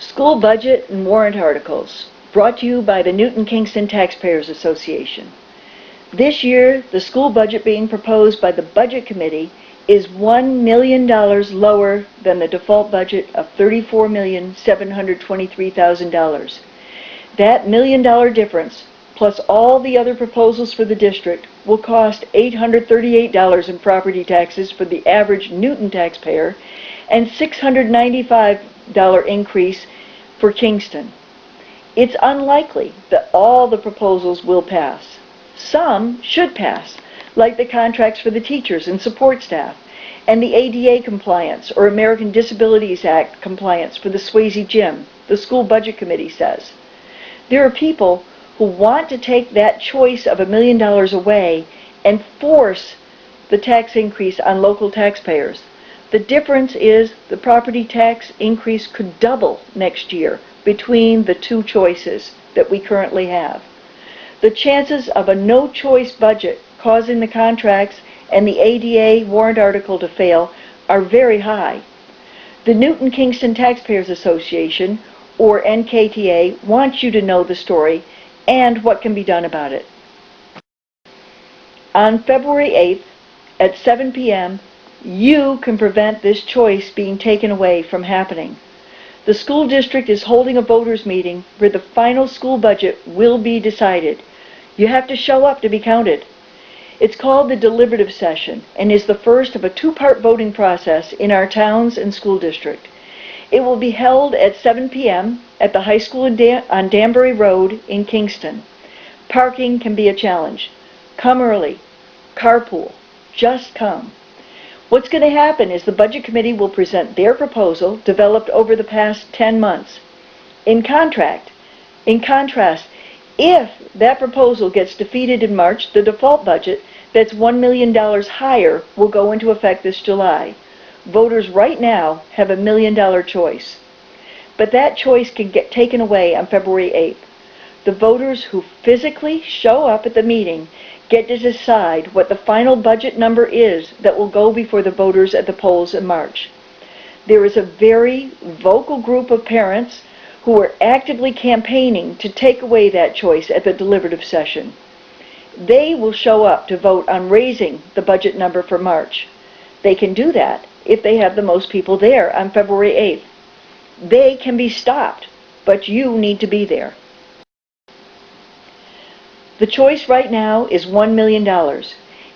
School Budget and Warrant Articles, brought to you by the Newton Kingston Taxpayers Association. This year, the school budget being proposed by the Budget Committee is $1 million lower than the default budget of $34,723,000. That $1 million difference, plus all the other proposals for the district, will cost $838 in property taxes for the average Newton taxpayer and $695 increase for Kingston. It's unlikely that all the proposals will pass. Some should pass, like the contracts for the teachers and support staff, and the ADA compliance or American Disabilities Act compliance for the Swayze Gym, the school budget committee says. There are people who want to take that choice of $1 million away and force the tax increase on local taxpayers. The difference is the property tax increase could double next year between the two choices that we currently have. The chances of a no-choice budget causing the contracts and the ADA warrant article to fail are very high. The Newton Kingston Taxpayers Association, or NKTA, wants you to know the story and what can be done about it. On February 8th at 7 p.m., you can prevent this choice being taken away from happening. The school district is holding a voters' meeting where the final school budget will be decided. You have to show up to be counted. It's called the deliberative session and is the first of a two-part voting process in our towns and school district. It will be held at 7 p.m. at the high school on Danbury Road in Kingston. Parking can be a challenge. Come early. Carpool. Just come. What's going to happen is the Budget Committee will present their proposal developed over the past 10 months. In contrast, if that proposal gets defeated in March, the default budget that's $1 million higher will go into effect this July. Voters right now have a $1 million choice. But that choice can get taken away on February 8th. The voters who physically show up at the meeting get to decide what the final budget number is that will go before the voters at the polls in March. There is a very vocal group of parents who are actively campaigning to take away that choice at the deliberative session. They will show up to vote on raising the budget number for March. They can do that if they have the most people there on February 8th. They can be stopped, but you need to be there. The choice right now is $1 million.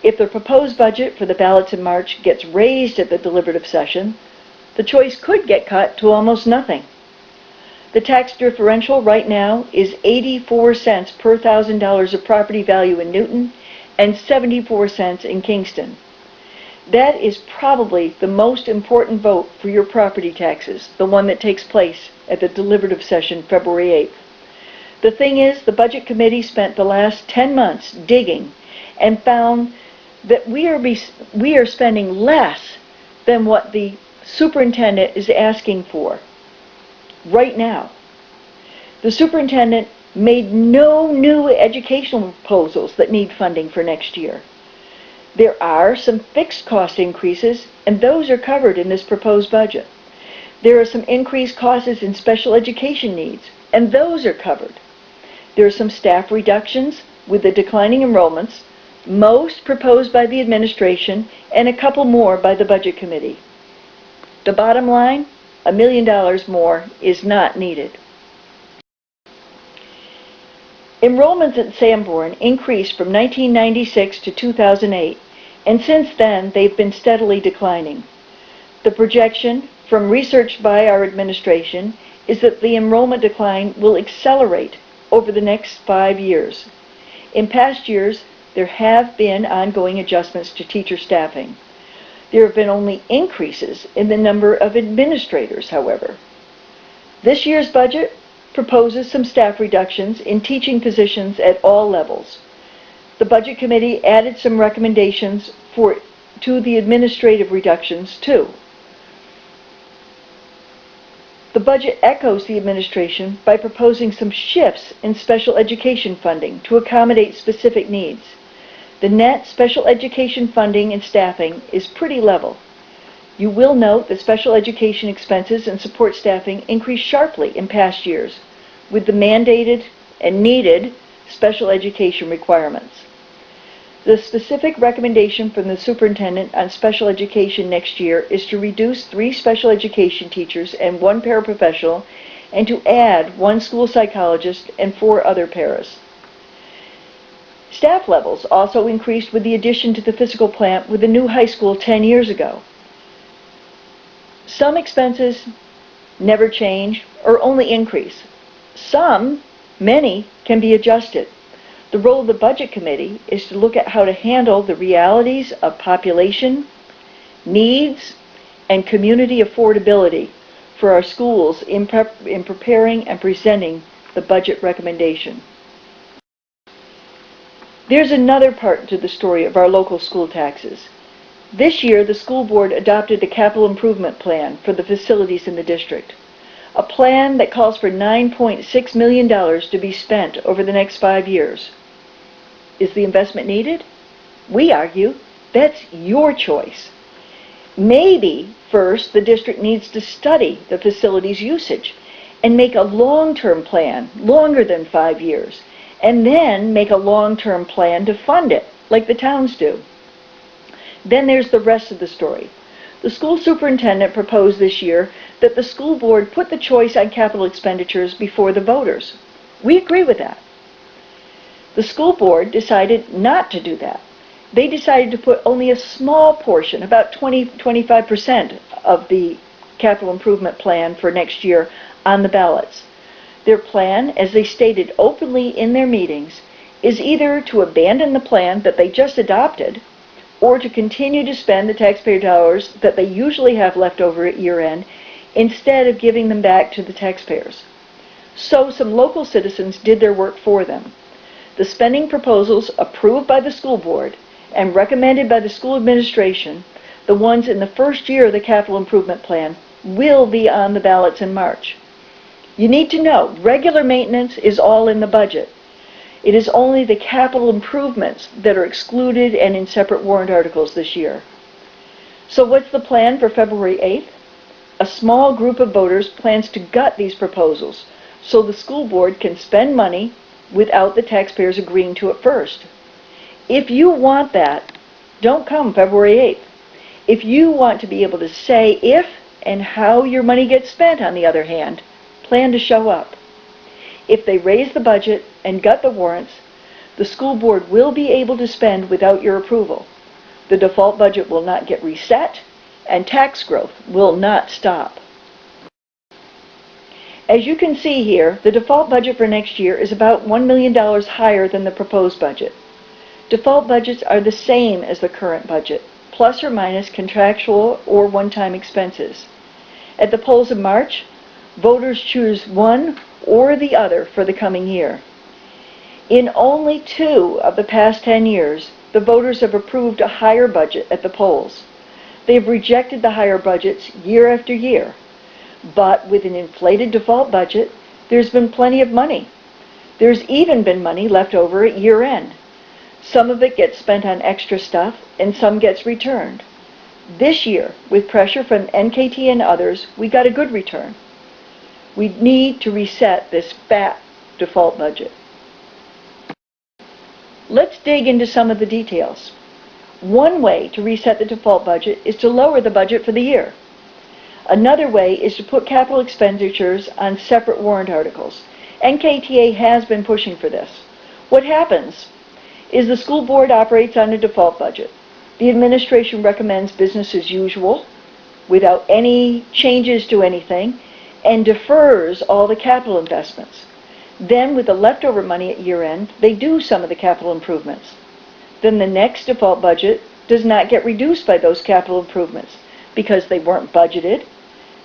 If the proposed budget for the ballots in March gets raised at the deliberative session, the choice could get cut to almost nothing. The tax differential right now is 84 cents per $1,000 of property value in Newton and 74 cents in Kingston. That is probably the most important vote for your property taxes, the one that takes place at the deliberative session February 8th. The thing is, the Budget Committee spent the last 10 months digging and found that we are spending less than what the superintendent is asking for right now. The superintendent made no new educational proposals that need funding for next year. There are some fixed cost increases, and those are covered in this proposed budget. There are some increased costs in special education needs, and those are covered. There are some staff reductions with the declining enrollments, most proposed by the administration, and a couple more by the Budget Committee. The bottom line, $1 million more is not needed. Enrollments at Sanborn increased from 1996 to 2008, and since then they've been steadily declining. The projection from research by our administration is that the enrollment decline will accelerate over the next 5 years. In past years, there have been ongoing adjustments to teacher staffing. There have been only increases in the number of administrators, however. This year's budget proposes some staff reductions in teaching positions at all levels. The Budget Committee added some recommendations to the administrative reductions, too. The budget echoes the administration by proposing some shifts in special education funding to accommodate specific needs. The net special education funding and staffing is pretty level. You will note that special education expenses and support staffing increased sharply in past years with the mandated and needed special education requirements. The specific recommendation from the superintendent on special education next year is to reduce 3 special education teachers and 1 paraprofessional, and to add 1 school psychologist and 4 other paras. Staff levels also increased with the addition to the physical plant with the new high school 10 years ago. Some expenses never change or only increase. Some, many, can be adjusted. The role of the Budget Committee is to look at how to handle the realities of population, needs, and community affordability for our schools in preparing and presenting the budget recommendation. There's another part to the story of our local school taxes. This year, the school board adopted a capital improvement plan for the facilities in the district. A plan that calls for $9.6 million to be spent over the next 5 years. Is the investment needed? We argue that's your choice. Maybe first the district needs to study the facilities usage and make a long-term plan, longer than 5 years, and then make a long-term plan to fund it, like the towns do. Then there's the rest of the story. The school superintendent proposed this year that the school board put the choice on capital expenditures before the voters. We agree with that. The school board decided not to do that. They decided to put only a small portion, about 25% of the capital improvement plan for next year, on the ballots. Their plan, as they stated openly in their meetings, is either to abandon the plan that they just adopted or to continue to spend the taxpayer dollars that they usually have left over at year-end instead of giving them back to the taxpayers. So some local citizens did their work for them. The spending proposals approved by the school board and recommended by the school administration, the ones in the first year of the capital improvement plan, will be on the ballots in March. You need to know, regular maintenance is all in the budget. It is only the capital improvements that are excluded and in separate warrant articles this year. So what's the plan for February 8th? A small group of voters plans to gut these proposals so the school board can spend money without the taxpayers agreeing to it first. If you want that, don't come February 8th. If you want to be able to say if and how your money gets spent, on the other hand, plan to show up. If they raise the budget and gut the warrants, the school board will be able to spend without your approval. The default budget will not get reset, and tax growth will not stop. As you can see here, the default budget for next year is about $1 million higher than the proposed budget. Default budgets are the same as the current budget, plus or minus contractual or one-time expenses. At the polls in March, voters choose one or the other for the coming year. In only 2 of the past 10 years, the voters have approved a higher budget at the polls. They have rejected the higher budgets year after year. But with an inflated default budget, there's been plenty of money. There's even been money left over at year-end. Some of it gets spent on extra stuff, and some gets returned. This year, with pressure from NKT and others, we got a good return. We need to reset this fat default budget. Let's dig into some of the details. One way to reset the default budget is to lower the budget for the year. Another way is to put capital expenditures on separate warrant articles. NKTA has been pushing for this. What happens is the school board operates on a default budget. The administration recommends business as usual, without any changes to anything, and defers all the capital investments. Then, with the leftover money at year-end, they do some of the capital improvements. Then the next default budget does not get reduced by those capital improvements because they weren't budgeted.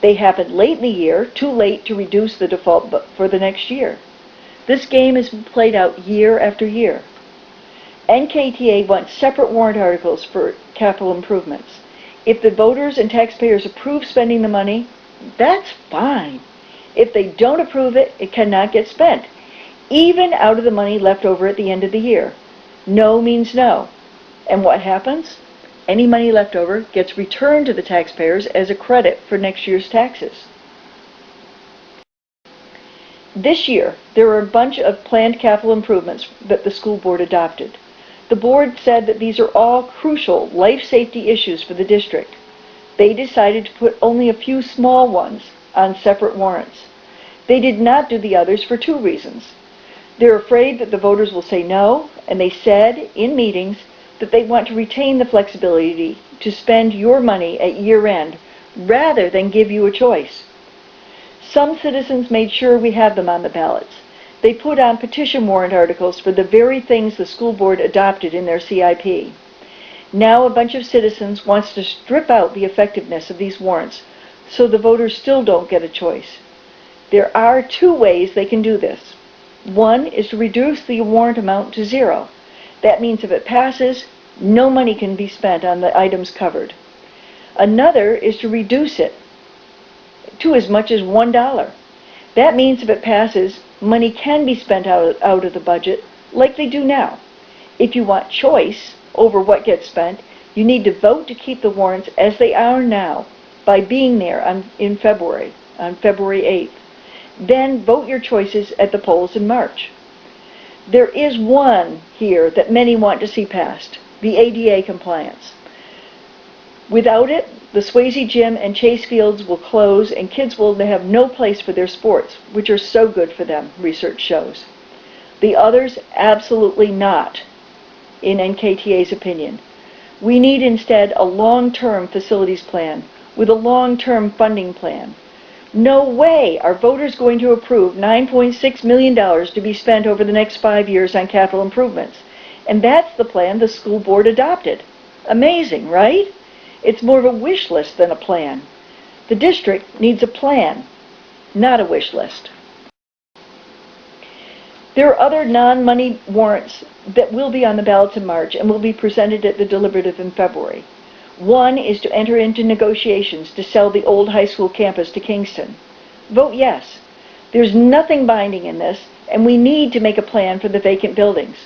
They happened late in the year, too late to reduce the default for the next year. This game has been played out year after year. NKTA wants separate warrant articles for capital improvements. If the voters and taxpayers approve spending the money, that's fine. If they don't approve it, it cannot get spent, even out of the money left over at the end of the year. No means no. And what happens? Any money left over gets returned to the taxpayers as a credit for next year's taxes. This year, there are a bunch of planned capital improvements that the school board adopted. The board said that these are all crucial life safety issues for the district. They decided to put only a few small ones on separate warrants. They did not do the others for two reasons. They're afraid that the voters will say no, and they said in meetings that they want to retain the flexibility to spend your money at year end rather than give you a choice. Some citizens made sure we have them on the ballots. They put on petition warrant articles for the very things the school board adopted in their CIP. Now a bunch of citizens wants to strip out the effectiveness of these warrants so the voters still don't get a choice. There are two ways they can do this. One is to reduce the warrant amount to zero. That means if it passes, no money can be spent on the items covered. Another is to reduce it to as much as $1. That means if it passes, money can be spent out of the budget like they do now. If you want choice over what gets spent, you need to vote to keep the warrants as they are now by being there on February 8th. Then vote your choices at the polls in March. There is one here that many want to see passed, the ADA compliance. Without it, the Swayze Gym and Chase Fields will close and kids will have no place for their sports, which are so good for them, research shows. The others, absolutely not, in NKTA's opinion. We need instead a long-term facilities plan with a long-term funding plan. No way are voters going to approve $9.6 million to be spent over the next 5 years on capital improvements. And that's the plan the school board adopted. Amazing, right? It's more of a wish list than a plan. The district needs a plan, not a wish list. There are other non-money warrants that will be on the ballots in March and will be presented at the deliberative in February. One is to enter into negotiations to sell the old high school campus to Kingston. Vote yes. There's nothing binding in this, and we need to make a plan for the vacant buildings.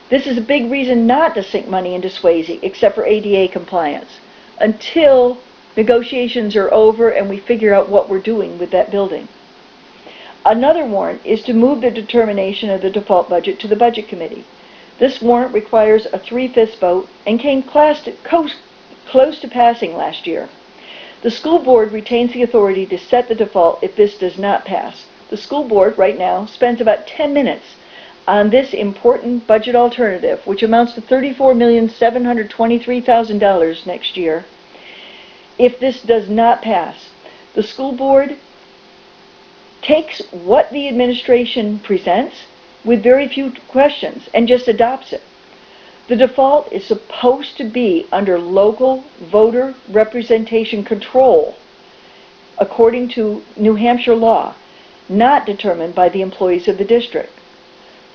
This is a big reason not to sink money into Swayze, except for ADA compliance, until negotiations are over and we figure out what we're doing with that building. Another warrant is to move the determination of the default budget to the Budget Committee. This warrant requires a 3/5 vote and came close to passing last year. The school board retains the authority to set the default if this does not pass. The school board right now spends about 10 minutes on this important budget alternative, which amounts to $34,723,000 next year. If this does not pass, the school board takes what the administration presents with very few questions and just adopts it. The default is supposed to be under local voter representation control, according to New Hampshire law, not determined by the employees of the district.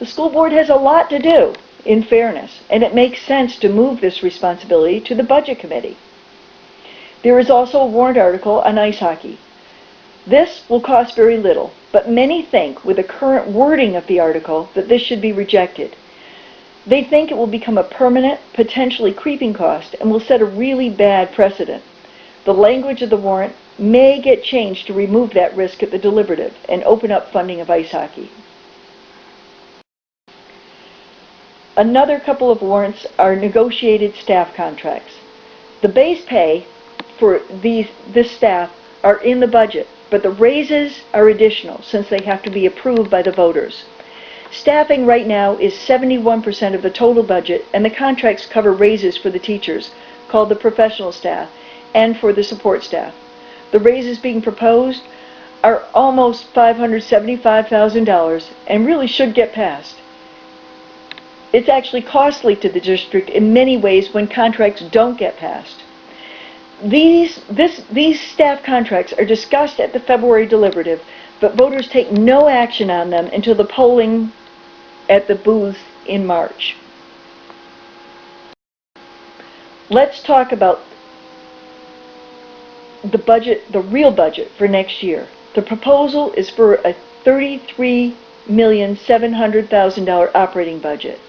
The school board has a lot to do, in fairness, and it makes sense to move this responsibility to the Budget Committee. There is also a warrant article on ice hockey. This will cost very little, but many think, with the current wording of the article, that this should be rejected. They think it will become a permanent, potentially creeping cost and will set a really bad precedent. The language of the warrant may get changed to remove that risk at the deliberative and open up funding of ice hockey. Another couple of warrants are negotiated staff contracts. The base pay for this staff are in the budget, but the raises are additional since they have to be approved by the voters. Staffing right now is 71% of the total budget, and the contracts cover raises for the teachers, called the professional staff, and for the support staff. The raises being proposed are almost $575,000 and really should get passed. It's actually costly to the district in many ways when contracts don't get passed. These staff contracts are discussed at the February deliberative, but voters take no action on them until the polling at the booth in March. Let's talk about the budget, the real budget for next year. The proposal is for a $33,700,000 operating budget.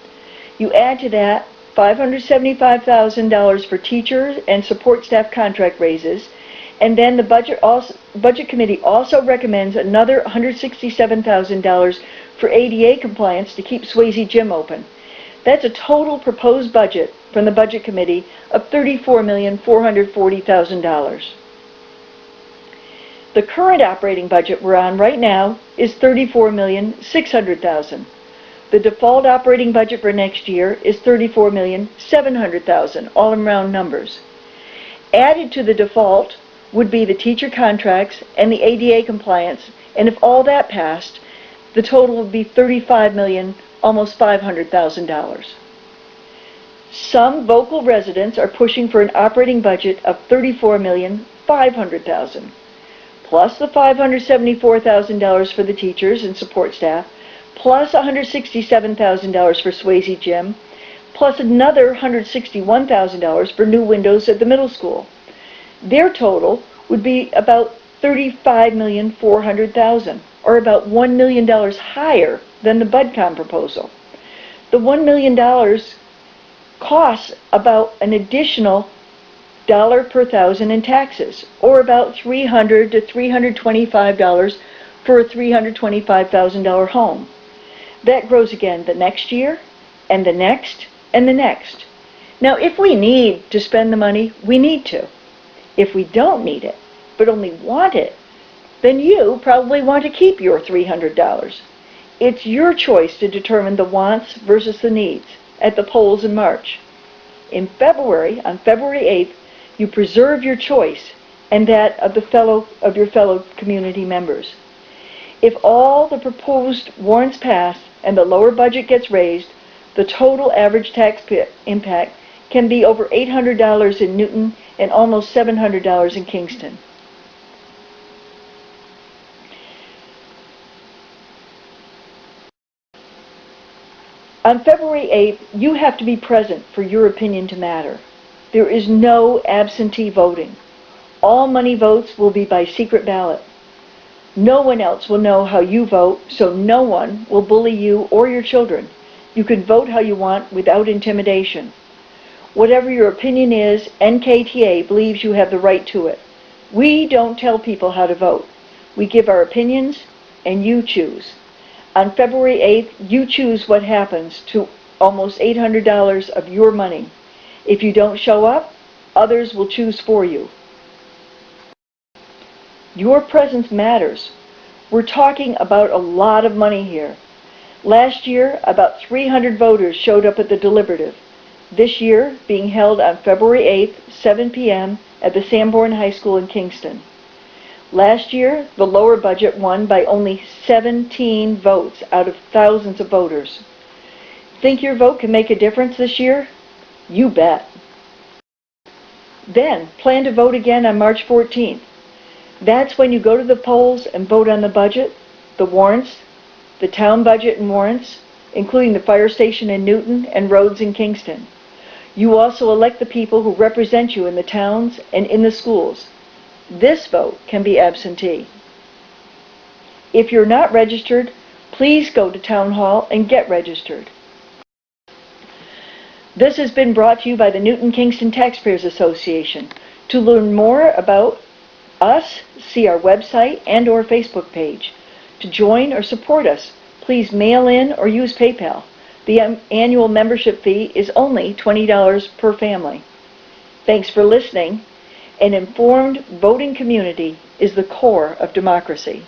You add to that $575,000 for teachers and support staff contract raises, and then the Budget Committee also recommends another $167,000 for ADA compliance to keep Swayze Gym open. That's a total proposed budget from the Budget Committee of $34,440,000. The current operating budget we're on right now is $34,600,000. The default operating budget for next year is $34,700,000, all in round numbers. Added to the default would be the teacher contracts and the ADA compliance, and if all that passed, the total would be almost $500,000. Some vocal residents are pushing for an operating budget of $34,500,000, plus the $574,000 for the teachers and support staff, plus $167,000 for Swayze Gym, plus another $161,000 for new windows at the middle school. Their total would be about $35,400,000, or about $1 million higher than the BudCom proposal. The $1 million costs about an additional $1 per thousand in taxes, or about $300 to $325 for a $325,000 home. That grows again the next year, and the next, and the next. Now, if we need to spend the money, we need to. If we don't need it, but only want it, then you probably want to keep your $300. It's your choice to determine the wants versus the needs at the polls in March. In February, on February 8th, you preserve your choice and that of your fellow community members. If all the proposed warrants pass and the lower budget gets raised, the total average tax impact can be over $800 in Newton and almost $700 in Kingston. On February 8th, you have to be present for your opinion to matter. There is no absentee voting. All money votes will be by secret ballot. No one else will know how you vote, so no one will bully you or your children. You can vote how you want without intimidation. Whatever your opinion is, NKTA believes you have the right to it. We don't tell people how to vote. We give our opinions, and you choose. On February 8th, you choose what happens to almost $800 of your money. If you don't show up, others will choose for you. Your presence matters. We're talking about a lot of money here. Last year, about 300 voters showed up at the deliberative. This year, being held on February 8th, 7 p.m. at the Sanborn High School in Kingston. Last year, the lower budget won by only 17 votes out of thousands of voters. Think your vote can make a difference this year? You bet. Then, plan to vote again on March 14th. That's when you go to the polls and vote on the budget, the warrants, the town budget and warrants, including the fire station in Newton and roads in Kingston. You also elect the people who represent you in the towns and in the schools. This vote can be absentee. If you're not registered, please go to Town Hall and get registered. This has been brought to you by the Newton Kingston Taxpayers Association. To learn more about us, see our website and or Facebook page. To join or support us, please mail in or use PayPal. The annual membership fee is only $20 per family. Thanks for listening. An informed voting community is the core of democracy.